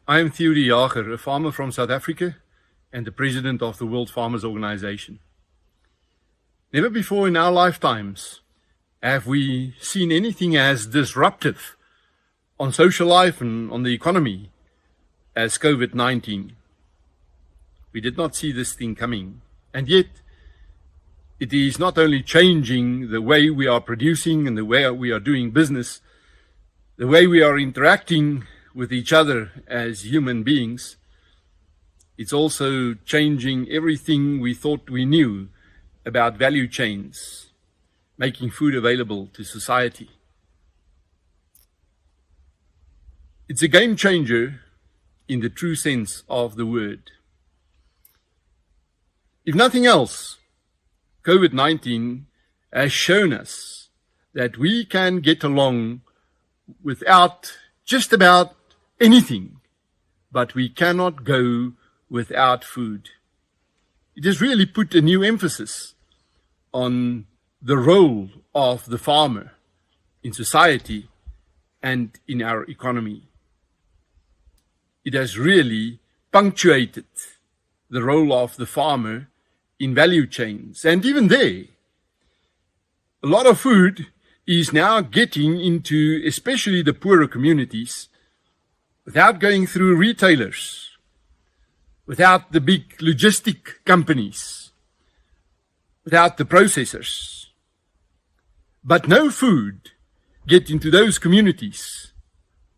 I am Theo de Jager, a farmer from South Africa and the president of the World Farmers Organization. Never before in our lifetimes have we seen anything as disruptive on social life and on the economy as COVID-19. We did not see this thing coming, and yet it is not only changing the way we are producing and the way we are doing business, the way we are interacting with each other as human beings. It's also changing everything we thought we knew about value chains, making food available to society. It's a game changer in the true sense of the word. If nothing else, COVID-19 has shown us that we can get along without just about anything, but we cannot go without food. It has really put a new emphasis on the role of the farmer in society and in our economy. It has really punctuated the role of the farmer in value chains. And even there, a lot of food is now getting into especially the poorer communities without going through retailers, without the big logistic companies, without the processors. But no food gets into those communities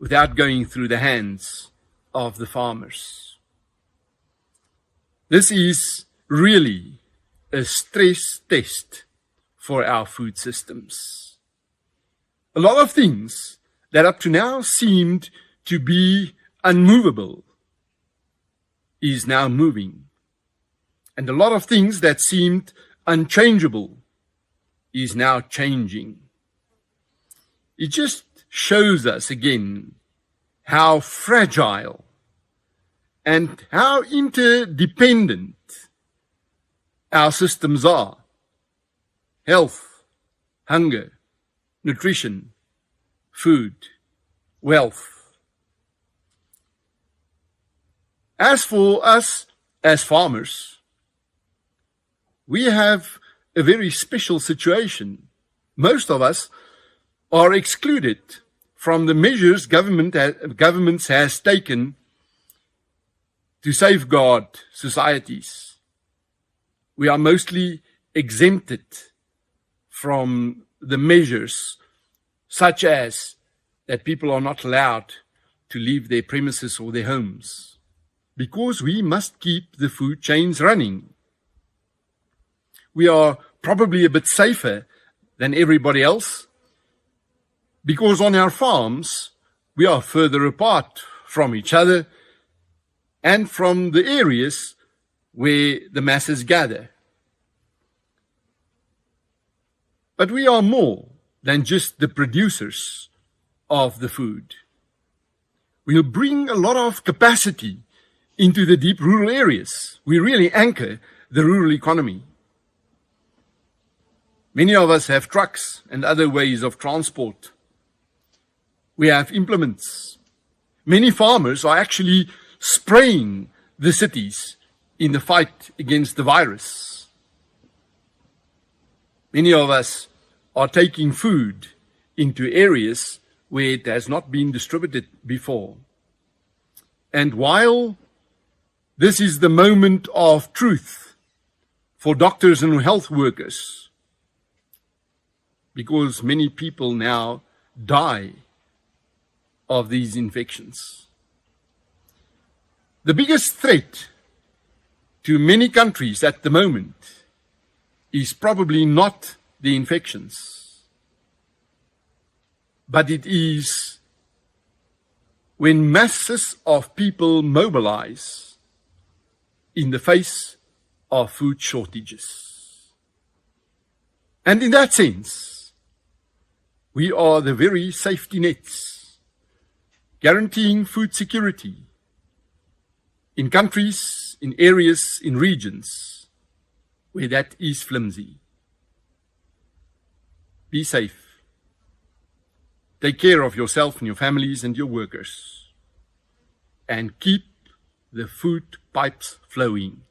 without going through the hands of the farmers. This is really a stress test for our food systems. A lot of things that up to now seemed to be unmovable is now moving. And a lot of things that seemed unchangeable is now changing. It just shows us again how fragile and how interdependent our systems are. Health, hunger, nutrition, food, wealth. As for us as farmers, we have a very special situation. Most of us are excluded from the measures governments has taken to safeguard societies. We are mostly exempted from the measures such as that people are not allowed to leave their premises or their homes because we must keep the food chains running. We are probably a bit safer than everybody else because on our farms we are further apart from each other and from the areas where the masses gather. But we are more than just the producers of the food. We'll bring a lot of capacity into the deep rural areas. We really anchor the rural economy. Many of us have trucks and other ways of transport. We have implements. Many farmers are actually spraying the cities in the fight against the virus. Many of us are taking food into areas where it has not been distributed before. And while this is the moment of truth for doctors and health workers, because many people now die of these infections. The biggest threat to many countries at the moment is probably not the infections, but it is when masses of people mobilize in the face of food shortages. And in that sense, we are the very safety nets, guaranteeing food security in countries, in areas, in regions where that is flimsy. Be safe. Take care of yourself and your families and your workers. and keep the food pipes flowing.